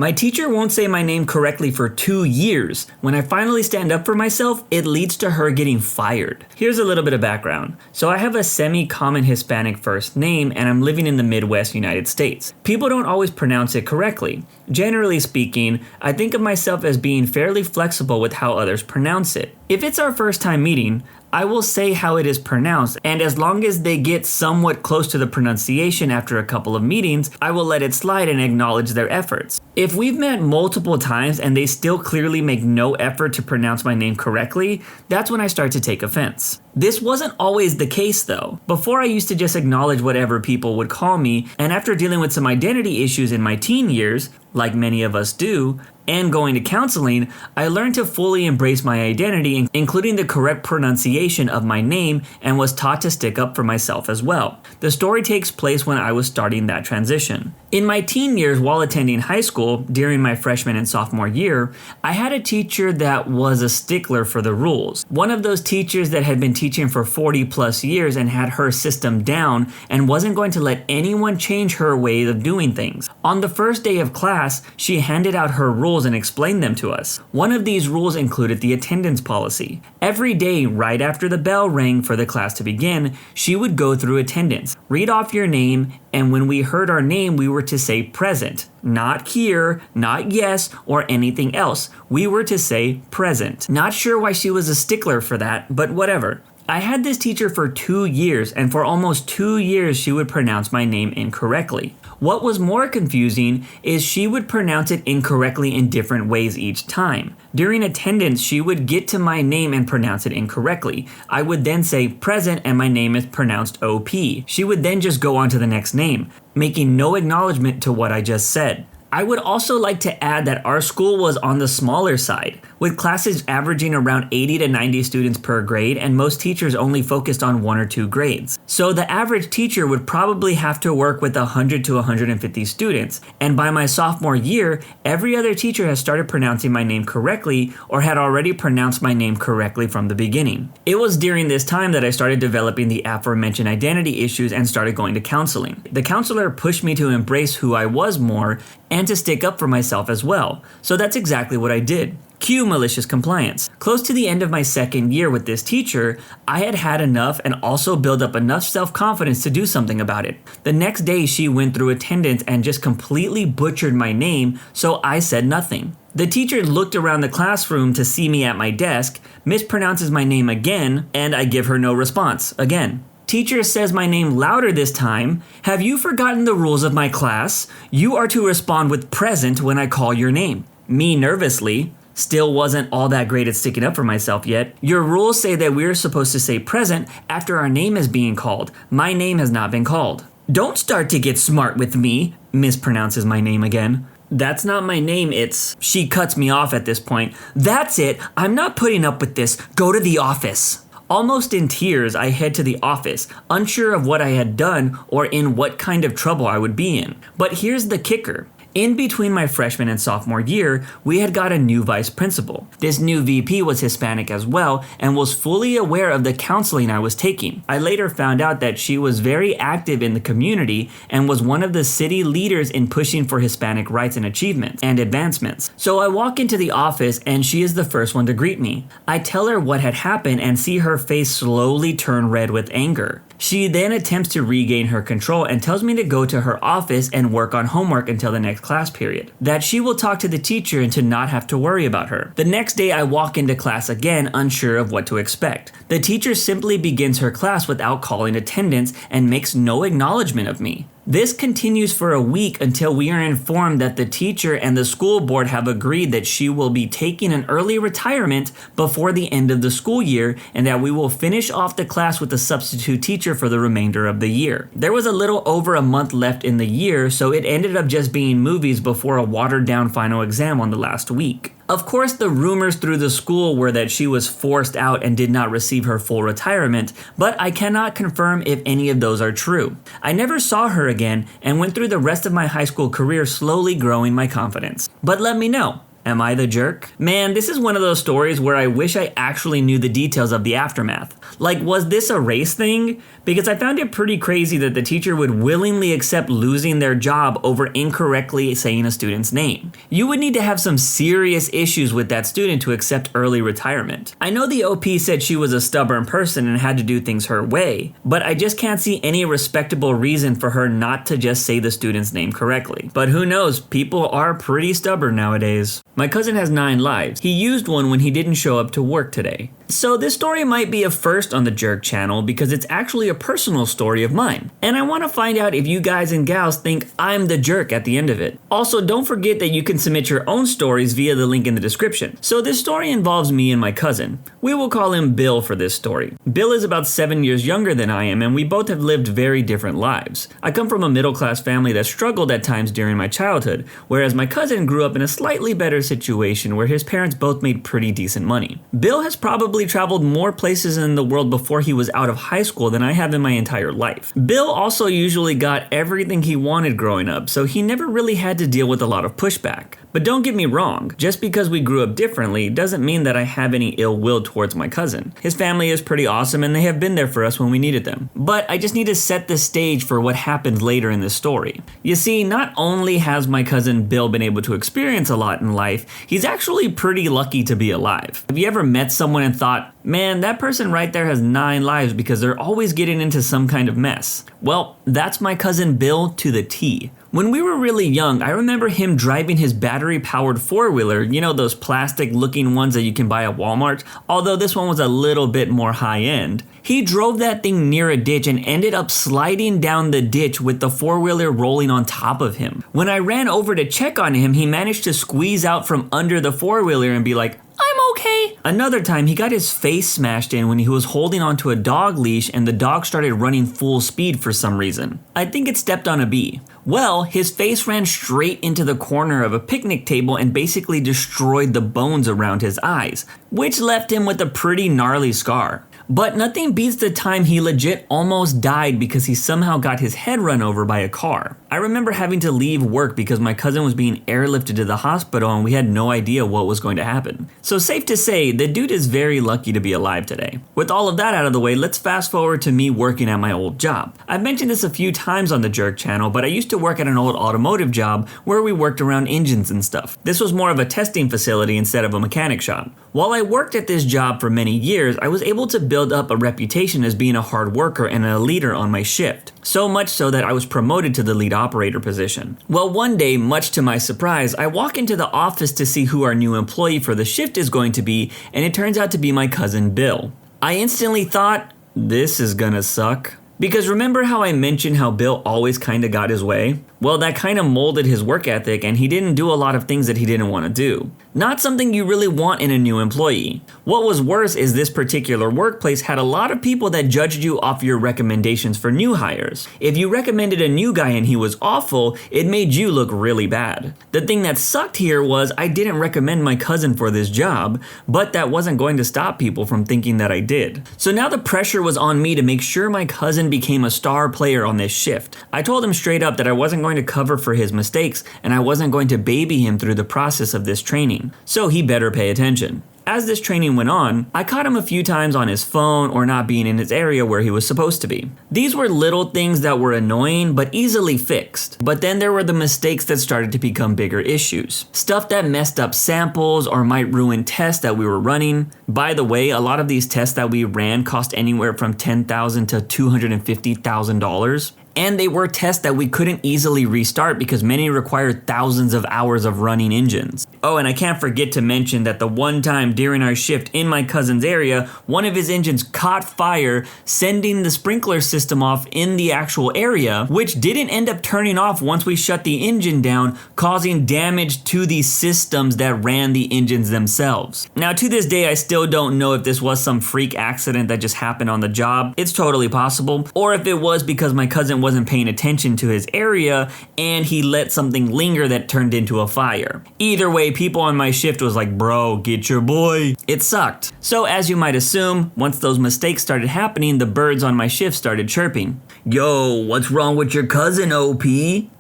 My teacher won't say my name correctly for 2 years. When I finally stand up for myself, it leads to her getting fired. Here's a little bit of background. So I have a semi-common Hispanic first name and I'm living in the Midwest United States. People don't always pronounce it correctly. Generally speaking, I think of myself as being fairly flexible with how others pronounce it. If it's our first time meeting, I will say how it is pronounced, and as long as they get somewhat close to the pronunciation after a couple of meetings, I will let it slide and acknowledge their efforts. If we've met multiple times and they still clearly make no effort to pronounce my name correctly, that's when I start to take offense. This wasn't always the case though. Before I used to just acknowledge whatever people would call me, and after dealing with some identity issues in my teen years, like many of us do, and going to counseling, I learned to fully embrace my identity, including the correct pronunciation of my name, and was taught to stick up for myself as well. The story takes place when I was starting that transition. In my teen years while attending high school, during my freshman and sophomore year, I had a teacher that was a stickler for the rules. One of those teachers that had been teaching for 40 plus years and had her system down and wasn't going to let anyone change her way of doing things. On the first day of class, she handed out her rules and explained them to us. One of these rules included the attendance policy. Every day, right after the bell rang for the class to begin, she would go through attendance, read off your name, and when we heard our name, we were to say present. Not here, not yes, or anything else. We were to say present. Not sure why she was a stickler for that, but whatever. I had this teacher for 2 years, and for almost 2 years she would pronounce my name incorrectly. What was more confusing is she would pronounce it incorrectly in different ways each time. During attendance, she would get to my name and pronounce it incorrectly. I would then say present and my name is pronounced OP. She would then just go on to the next name, making no acknowledgement to what I just said. I would also like to add that our school was on the smaller side, with classes averaging around 80 to 90 students per grade, and most teachers only focused on 1 or 2 grades. So the average teacher would probably have to work with 100 to 150 students, and by my sophomore year, every other teacher has started pronouncing my name correctly or had already pronounced my name correctly from the beginning. It was during this time that I started developing the aforementioned identity issues and started going to counseling. The counselor pushed me to embrace who I was more and to stick up for myself as well. So that's exactly what I did. Cue malicious compliance. Close to the end of my second year with this teacher, I had had enough and also built up enough self-confidence to do something about it. The next day she went through attendance and just completely butchered my name, so I said nothing. The teacher looked around the classroom to see me at my desk, mispronounces my name again, and I give her no response again. Teacher says my name louder this time. Have you forgotten the rules of my class? You are to respond with present when I call your name. Me nervously. Still wasn't all that great at sticking up for myself yet. Your rules say that we're supposed to say present after our name is being called. My name has not been called. Don't start to get smart with me, mispronounces my name again. That's not my name, it's... She cuts me off at this point. That's it, I'm not putting up with this. Go to the office. Almost in tears, I head to the office, unsure of what I had done or in what kind of trouble I would be in. But here's the kicker. In between my freshman and sophomore year, we had got a new vice principal. This new VP was Hispanic as well and was fully aware of the counseling I was taking. I later found out that she was very active in the community and was one of the city leaders in pushing for Hispanic rights and achievements and advancements. So I walk into the office and she is the first one to greet me. I tell her what had happened and see her face slowly turn red with anger. She then attempts to regain her control and tells me to go to her office and work on homework until the next class period. That she will talk to the teacher and to not have to worry about her. The next day I walk into class again, unsure of what to expect. The teacher simply begins her class without calling attendance and makes no acknowledgement of me. This continues for a week until we are informed that the teacher and the school board have agreed that she will be taking an early retirement before the end of the school year and that we will finish off the class with a substitute teacher for the remainder of the year. There was a little over a month left in the year, so it ended up just being movies before a watered down final exam on the last week. Of course, the rumors through the school were that she was forced out and did not receive her full retirement, but I cannot confirm if any of those are true. I never saw her again and went through the rest of my high school career slowly growing my confidence. But let me know. Am I the jerk? Man, this is one of those stories where I wish I actually knew the details of the aftermath. Like, was this a race thing? Because I found it pretty crazy that the teacher would willingly accept losing their job over incorrectly saying a student's name. You would need to have some serious issues with that student to accept early retirement. I know the OP said she was a stubborn person and had to do things her way, but I just can't see any respectable reason for her not to just say the student's name correctly. But who knows, people are pretty stubborn nowadays. My cousin has 9 lives. He used one when he didn't show up to work today. So this story might be a first on the Jerk channel because it's actually a personal story of mine. And I want to find out if you guys and gals think I'm the jerk at the end of it. Also, don't forget that you can submit your own stories via the link in the description. So this story involves me and my cousin. We will call him Bill for this story. Bill is about 7 years younger than I am, and we both have lived very different lives. I come from a middle-class family that struggled at times during my childhood, whereas my cousin grew up in a slightly better situation where his parents both made pretty decent money. Bill has probably traveled more places in the world before he was out of high school than I have in my entire life. Bill also usually got everything he wanted growing up, so he never really had to deal with a lot of pushback. But don't get me wrong, just because we grew up differently doesn't mean that I have any ill will towards my cousin. His family is pretty awesome and they have been there for us when we needed them. But I just need to set the stage for what happened later in this story. You see, not only has my cousin Bill been able to experience a lot in life, he's actually pretty lucky to be alive. Have you ever met someone and thought, man, that person right there has 9 lives because they're always getting into some kind of mess? Well, that's my cousin Bill to the T. When we were really young, I remember him driving his battery-powered 4-wheeler, you know, those plastic-looking ones that you can buy at Walmart, although this one was a little bit more high-end. He drove that thing near a ditch and ended up sliding down the ditch with the 4-wheeler rolling on top of him. When I ran over to check on him, he managed to squeeze out from under the 4-wheeler and be like, "I'm okay." Another time, he got his face smashed in when he was holding onto a dog leash and the dog started running full speed for some reason. I think it stepped on a bee. Well, his face ran straight into the corner of a picnic table and basically destroyed the bones around his eyes, which left him with a pretty gnarly scar. But nothing beats the time he legit almost died because he somehow got his head run over by a car. I remember having to leave work because my cousin was being airlifted to the hospital and we had no idea what was going to happen. So safe to say, the dude is very lucky to be alive today. With all of that out of the way, let's fast forward to me working at my old job. I've mentioned this a few times on the Jerk channel, but I used to work at an old automotive job where we worked around engines and stuff. This was more of a testing facility instead of a mechanic shop. While I worked at this job for many years, I was able to build up a reputation as being a hard worker and a leader on my shift. So much so that I was promoted to the lead operator position. Well, one day, much to my surprise, I walk into the office to see who our new employee for the shift is going to be, and it turns out to be my cousin Bill. I instantly thought, this is gonna suck. Because remember how I mentioned how Bill always kinda got his way? Well, that kinda molded his work ethic and he didn't do a lot of things that he didn't want to do. Not something you really want in a new employee. What was worse is this particular workplace had a lot of people that judged you off your recommendations for new hires. If you recommended a new guy and he was awful, it made you look really bad. The thing that sucked here was I didn't recommend my cousin for this job, but that wasn't going to stop people from thinking that I did. So now the pressure was on me to make sure my cousin became a star player on this shift. I told him straight up that I wasn't going to cover for his mistakes and I wasn't going to baby him through the process of this training, so he better pay attention. As this training went on, I caught him a few times on his phone or not being in his area where he was supposed to be. These were little things that were annoying but easily fixed. But then there were the mistakes that started to become bigger issues. Stuff that messed up samples or might ruin tests that we were running. By the way, a lot of these tests that we ran cost anywhere from $10,000 to $250,000. And they were tests that we couldn't easily restart because many required thousands of hours of running engines. Oh, and I can't forget to mention that the one time during our shift in my cousin's area, one of his engines caught fire, sending the sprinkler system off in the actual area, which didn't end up turning off once we shut the engine down, causing damage to the systems that ran the engines themselves. Now, to this day, I still don't know if this was some freak accident that just happened on the job. It's totally possible. Or if it was because my cousin wasn't paying attention to his area and he let something linger that turned into a fire. Either way, people on my shift was like, bro, get your boy. It sucked. So as you might assume, once those mistakes started happening, the birds on my shift started chirping. Yo, what's wrong with your cousin, OP?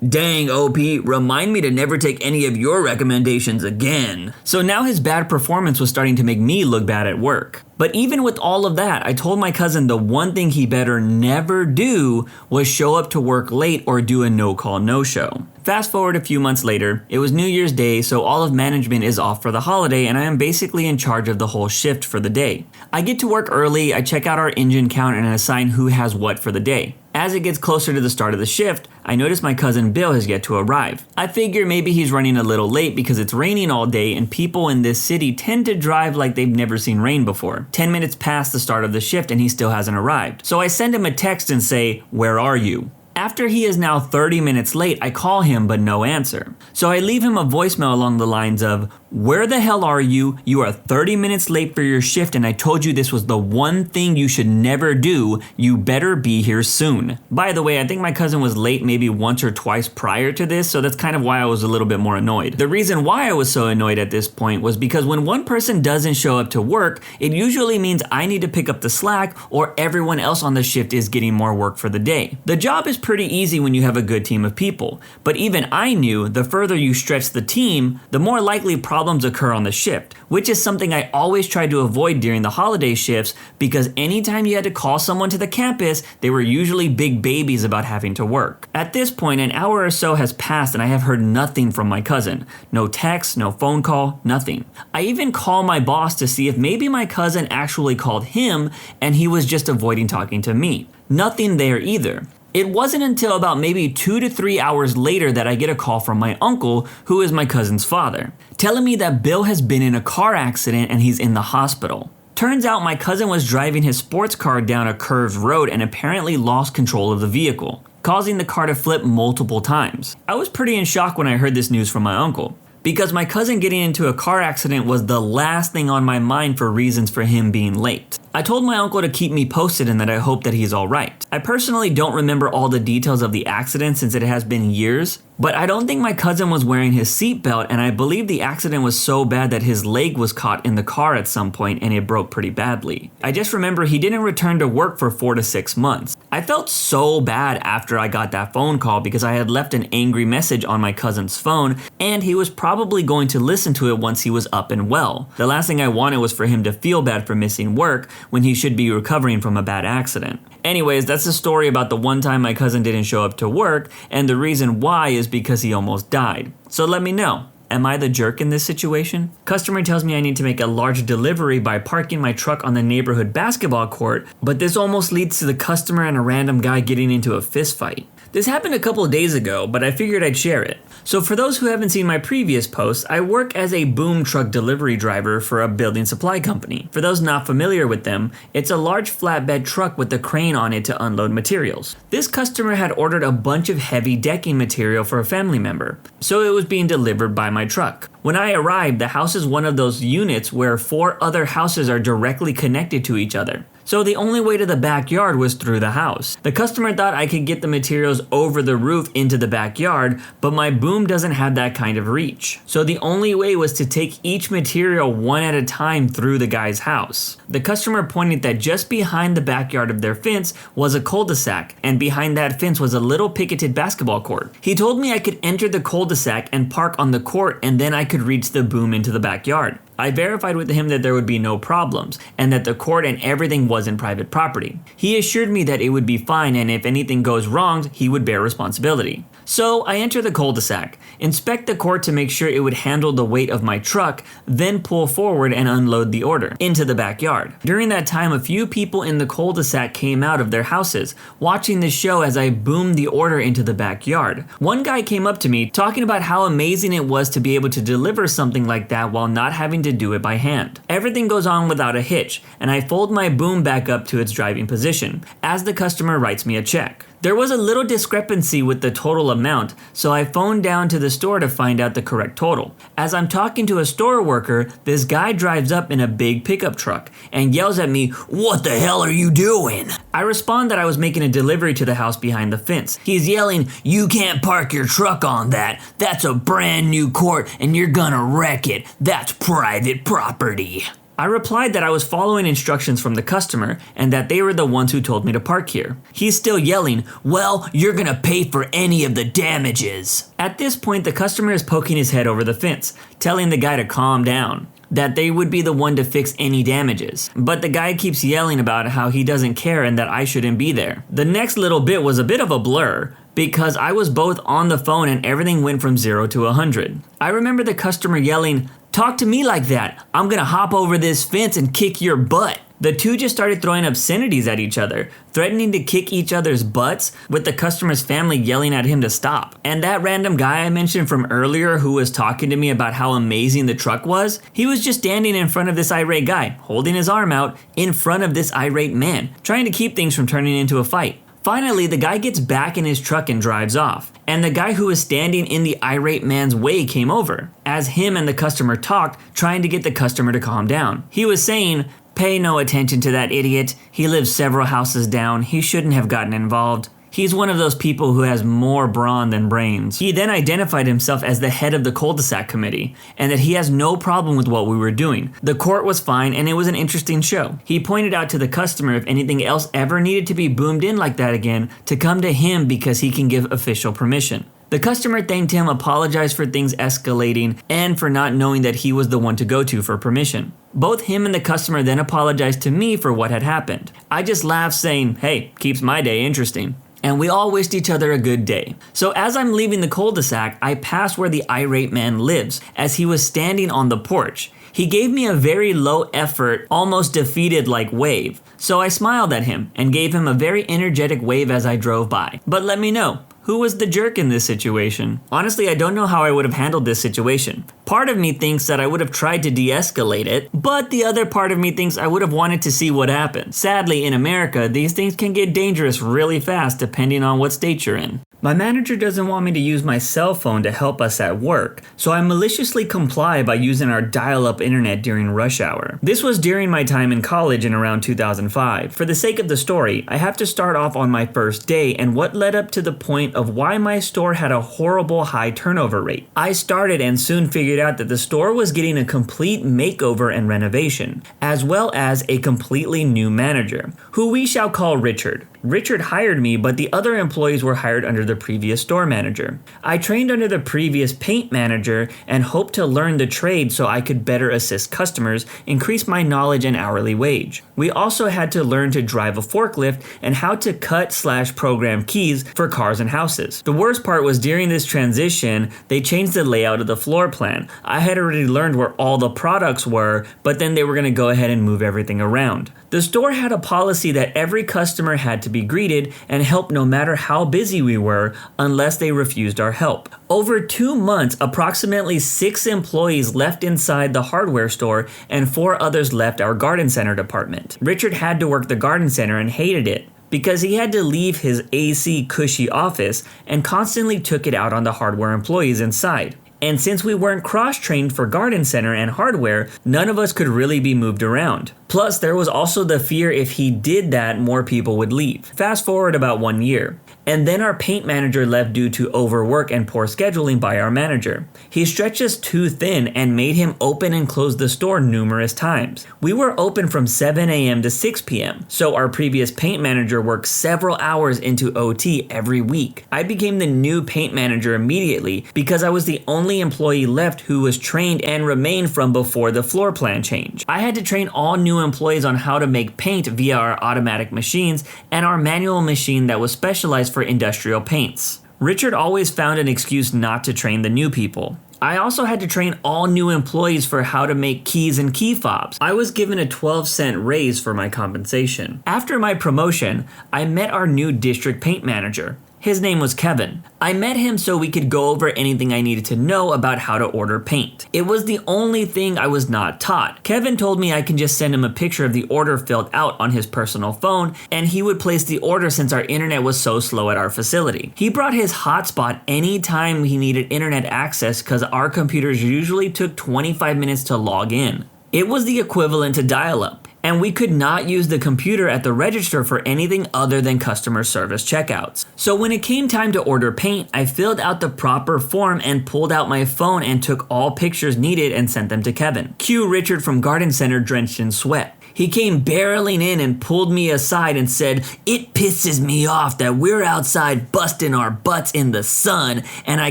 Dang, OP, remind me to never take any of your recommendations again. So now his bad performance was starting to make me look bad at work. But even with all of that, I told my cousin the one thing he better never do was show up to work late or do a no-call, no-show. Fast forward a few months later, it was New Year's Day, so all of management is off for the holiday and I am basically in charge of the whole shift for the day. I get to work early, I check out our engine count and assign who has what for the day. As it gets closer to the start of the shift, I notice my cousin Bill has yet to arrive. I figure maybe he's running a little late because it's raining all day and people in this city tend to drive like they've never seen rain before. 10 minutes past the start of the shift and he still hasn't arrived. So I send him a text and say, "Where are you?" After he is now 30 minutes late, I call him but no answer. So I leave him a voicemail along the lines of, "Where the hell are you? You are 30 minutes late for your shift and I told you this was the one thing you should never do. You better be here soon." By the way, I think my cousin was late maybe once or twice prior to this, so that's kind of why I was a little bit more annoyed. The reason why I was so annoyed at this point was because when one person doesn't show up to work, it usually means I need to pick up the slack or everyone else on the shift is getting more work for the day. The job is pretty easy when you have a good team of people, but even I knew the further you stretch the team, the more likely problems occur on the shift, which is something I always tried to avoid during the holiday shifts because anytime you had to call someone to the campus, they were usually big babies about having to work. At this point, an hour or so has passed and I have heard nothing from my cousin. No text, no phone call, nothing. I even call my boss to see if maybe my cousin actually called him and he was just avoiding talking to me. Nothing there either. It wasn't until about maybe 2 to 3 hours later that I get a call from my uncle, who is my cousin's father, telling me that Bill has been in a car accident and he's in the hospital. Turns out my cousin was driving his sports car down a curved road and apparently lost control of the vehicle, causing the car to flip multiple times. I was pretty in shock when I heard this news from my uncle, because my cousin getting into a car accident was the last thing on my mind for reasons for him being late. I told my uncle to keep me posted and that I hope that he's alright. I personally don't remember all the details of the accident since it has been years, but I don't think my cousin was wearing his seatbelt and I believe the accident was so bad that his leg was caught in the car at some point and it broke pretty badly. I just remember he didn't return to work for 4 to 6 months. I felt so bad after I got that phone call because I had left an angry message on my cousin's phone and he was probably going to listen to it once he was up and well. The last thing I wanted was for him to feel bad for missing work when he should be recovering from a bad accident. Anyways, that's the story about the one time my cousin didn't show up to work, and the reason why is because he almost died. So let me know. Am I the jerk in this situation? Customer tells me I need to make a large delivery by parking my truck on the neighborhood basketball court, but this almost leads to the customer and a random guy getting into a fist fight. This happened a couple of days ago, but I figured I'd share it. So for those who haven't seen my previous posts, I work as a boom truck delivery driver for a building supply company. For those not familiar with them, it's a large flatbed truck with a crane on it to unload materials. This customer had ordered a bunch of heavy decking material for a family member, so it was being delivered by my truck. When I arrived, the house is one of those units where 4 other houses are directly connected to each other. So the only way to the backyard was through the house. The customer thought I could get the materials over the roof into the backyard, but my boom doesn't have that kind of reach. So the only way was to take each material one at a time through the guy's house. The customer pointed that just behind the backyard of their fence was a cul-de-sac, and behind that fence was a little picketed basketball court. He told me I could enter the cul-de-sac and park on the court and then I could reach the boom into the backyard. I verified with him that there would be no problems, and that the court and everything wasn't private property. He assured me that it would be fine and if anything goes wrong, he would bear responsibility. So I enter the cul-de-sac, inspect the court to make sure it would handle the weight of my truck, then pull forward and unload the order into the backyard. During that time, a few people in the cul-de-sac came out of their houses, watching the show as I boomed the order into the backyard. One guy came up to me talking about how amazing it was to be able to deliver something like that while not having to do it by hand. Everything goes on without a hitch, and I fold my boom back up to its driving position, as the customer writes me a check. There was a little discrepancy with the total amount, so I phoned down to the store to find out the correct total. As I'm talking to a store worker, this guy drives up in a big pickup truck and yells at me, "What the hell are you doing?" I respond that I was making a delivery to the house behind the fence. He's yelling, "You can't park your truck on that. That's a brand new court and you're gonna wreck it. That's private property." I replied that I was following instructions from the customer and that they were the ones who told me to park here. He's still yelling, "Well, you're gonna pay for any of the damages." At this point, the customer is poking his head over the fence, telling the guy to calm down, that they would be the one to fix any damages. But the guy keeps yelling about how he doesn't care and that I shouldn't be there. The next little bit was a bit of a blur, because I was both on the phone and everything went from 0 to 100. I remember the customer yelling, "Talk to me like that. I'm gonna hop over this fence and kick your butt." The two just started throwing obscenities at each other, threatening to kick each other's butts, with the customer's family yelling at him to stop. And that random guy I mentioned from earlier who was talking to me about how amazing the truck was, he was just standing in front of this irate guy, holding his arm out in front of this irate man, trying to keep things from turning into a fight. Finally, the guy gets back in his truck and drives off, and the guy who was standing in the irate man's way came over, as him and the customer talked, trying to get the customer to calm down. He was saying, "Pay no attention to that idiot. He lives several houses down. He shouldn't have gotten involved. He's one of those people who has more brawn than brains." He then identified himself as the head of the cul-de-sac committee, and that he has no problem with what we were doing. The court was fine, and it was an interesting show. He pointed out to the customer if anything else ever needed to be boomed in like that again, to come to him because he can give official permission. The customer thanked him, apologized for things escalating, and for not knowing that he was the one to go to for permission. Both him and the customer then apologized to me for what had happened. I just laughed, saying, "Hey, keeps my day interesting." And we all wished each other a good day. So as I'm leaving the cul-de-sac, I passed where the irate man lives, as he was standing on the porch. He gave me a very low effort, almost defeated like wave. So I smiled at him and gave him a very energetic wave as I drove by. But let me know, who was the jerk in this situation? Honestly, I don't know how I would have handled this situation. Part of me thinks that I would have tried to de-escalate it, but the other part of me thinks I would have wanted to see what happened. Sadly, in America, these things can get dangerous really fast depending on what state you're in. My manager doesn't want me to use my cell phone to help us at work, so I maliciously comply by using our dial-up internet during rush hour. This was during my time in college in around 2005. For the sake of the story, I have to start off on my first day and what led up to the point of why my store had a horrible high turnover rate. I started and soon figured out that the store was getting a complete makeover and renovation, as well as a completely new manager, who we shall call Richard. Richard hired me, but the other employees were hired under the previous store manager. I trained under the previous paint manager and hoped to learn the trade so I could better assist customers, increase my knowledge and hourly wage. We also had to learn to drive a forklift and how to cut/program keys for cars and houses. The worst part was during this transition, they changed the layout of the floor plan. I had already learned where all the products were, but then they were going to go ahead and move everything around. The store had a policy that every customer had to be greeted and helped no matter how busy we were, unless they refused our help. Over 2 months, approximately 6 employees left inside the hardware store and 4 others left our garden center department. Richard had to work the garden center and hated it, because he had to leave his AC cushy office and constantly took it out on the hardware employees inside. And since we weren't cross-trained for garden center and hardware, none of us could really be moved around. Plus, there was also the fear if he did that, more people would leave. Fast forward about 1 year. And then our paint manager left due to overwork and poor scheduling by our manager. He stretched us too thin and made him open and close the store numerous times. We were open from 7 a.m. to 6 p.m., so our previous paint manager worked several hours into OT every week. I became the new paint manager immediately because I was the only employee left who was trained and remained from before the floor plan change. I had to train all new employees on how to make paint via our automatic machines and our manual machine that was specialized for industrial paints. Richard always found an excuse not to train the new people. I also had to train all new employees for how to make keys and key fobs. I was given a 12-cent raise for my compensation. After my promotion, I met our new district paint manager. His name was Kevin. I met him so we could go over anything I needed to know about how to order paint. It was the only thing I was not taught. Kevin told me I can just send him a picture of the order filled out on his personal phone, and he would place the order since our internet was so slow at our facility. He brought his hotspot anytime he needed internet access because our computers usually took 25 minutes to log in. It was the equivalent to dial-up. and we could not use the computer at the register for anything other than customer service checkouts. So when it came time to order paint, I filled out the proper form and pulled out my phone and took all pictures needed and sent them to Kevin. Cue Richard from Garden Center drenched in sweat. He came barreling in and pulled me aside and said, "It pisses me off that we're outside busting our butts in the sun and I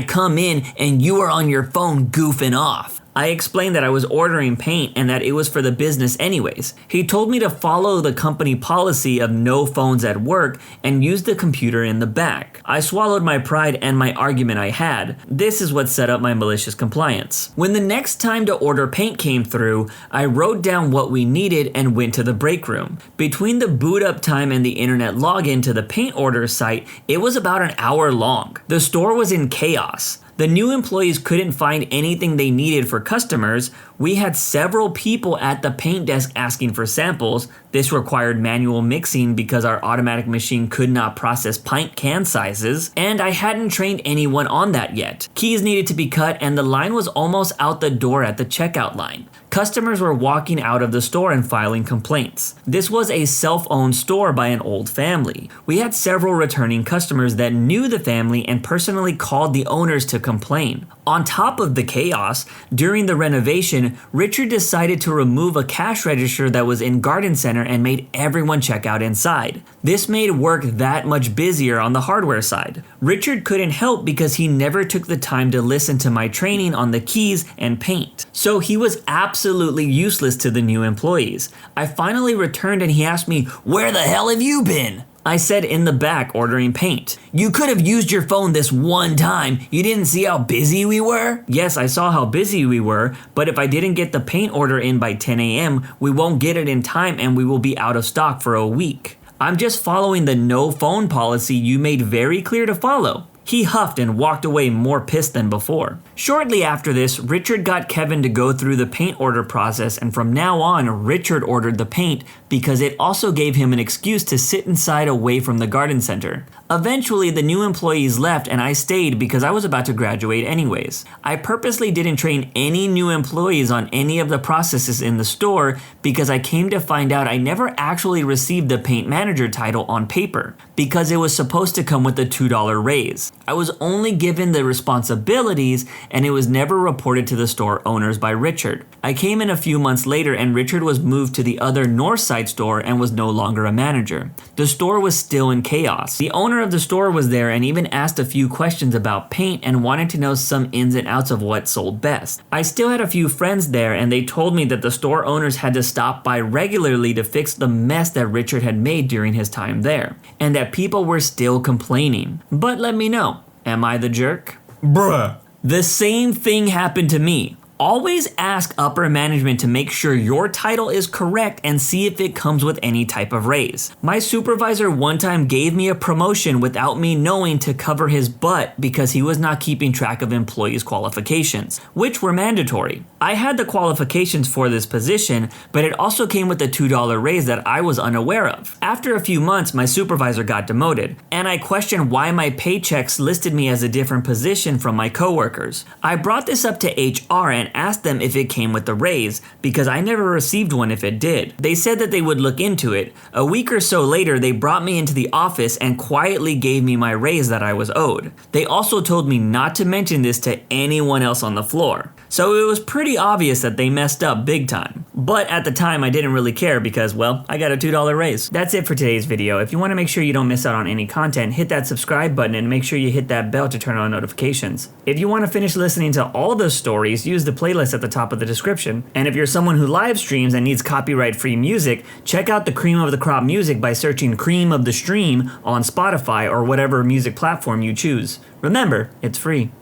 come in and you are on your phone goofing off." I explained that I was ordering paint and that it was for the business anyways. He told me to follow the company policy of no phones at work and use the computer in the back. I swallowed my pride and my argument I had. This is what set up my malicious compliance. When the next time to order paint came through, I wrote down what we needed and went to the break room. Between the boot up time and the internet login to the paint order site, it was about an hour long. The store was in chaos. The new employees couldn't find anything they needed for customers. We had several people at the paint desk asking for samples. This required manual mixing because our automatic machine could not process pint can sizes, and I hadn't trained anyone on that yet. Keys needed to be cut, and the line was almost out the door at the checkout line. Customers were walking out of the store and filing complaints. This was a self-owned store by an old family. We had several returning customers that knew the family and personally called the owners to complain. On top of the chaos, during the renovation, Richard decided to remove a cash register that was in Garden Center and made everyone check out inside. This made work that much busier on the hardware side. Richard couldn't help because he never took the time to listen to my training on the keys and paint. So he was absolutely useless to the new employees. I finally returned and he asked me, "Where the hell have you been?" I said, "In the back ordering paint." "You could have used your phone this one time. You didn't see how busy we were?" Yes, I saw how busy we were, but if I didn't get the paint order in by 10 a.m., we won't get it in time and we will be out of stock for a week. I'm just following the no phone policy you made very clear to follow. He huffed and walked away more pissed than before. Shortly after this, Richard got Kevin to go through the paint order process, and from now on, Richard ordered the paint because it also gave him an excuse to sit inside away from the garden center. Eventually, the new employees left and I stayed because I was about to graduate anyways. I purposely didn't train any new employees on any of the processes in the store because I came to find out I never actually received the paint manager title on paper because it was supposed to come with the $2 raise. I was only given the responsibilities and it was never reported to the store owners by Richard. I came in a few months later and Richard was moved to the other north side store and was no longer a manager. The store was still in chaos. The owner of the store was there and even asked a few questions about paint and wanted to know some ins and outs of what sold best. I still had a few friends there and they told me that the store owners had to stop by regularly to fix the mess that Richard had made during his time there, and that people were still complaining. But let me know, am I the jerk? Bruh. The same thing happened to me. Always ask upper management to make sure your title is correct and see if it comes with any type of raise. My supervisor one time gave me a promotion without me knowing to cover his butt because he was not keeping track of employees' qualifications, which were mandatory. I had the qualifications for this position, but it also came with a $2 raise that I was unaware of. After a few months, my supervisor got demoted, and I questioned why my paychecks listed me as a different position from my coworkers. I brought this up to HR and asked them if it came with the raise because I never received one if it did. They said that they would look into it. A week or so later, they brought me into the office and quietly gave me my raise that I was owed. They also told me not to mention this to anyone else on the floor. So it was pretty obvious that they messed up big time. But at the time, I didn't really care because, well, I got a $2 raise. That's it for today's video. If you want to make sure you don't miss out on any content, hit that subscribe button and make sure you hit that bell to turn on notifications. If you want to finish listening to all the stories, use the playlist at the top of the description. And if you're someone who live streams and needs copyright-free music, check out the Cream of the Crop music by searching Cream of the Stream on Spotify or whatever music platform you choose. Remember, it's free.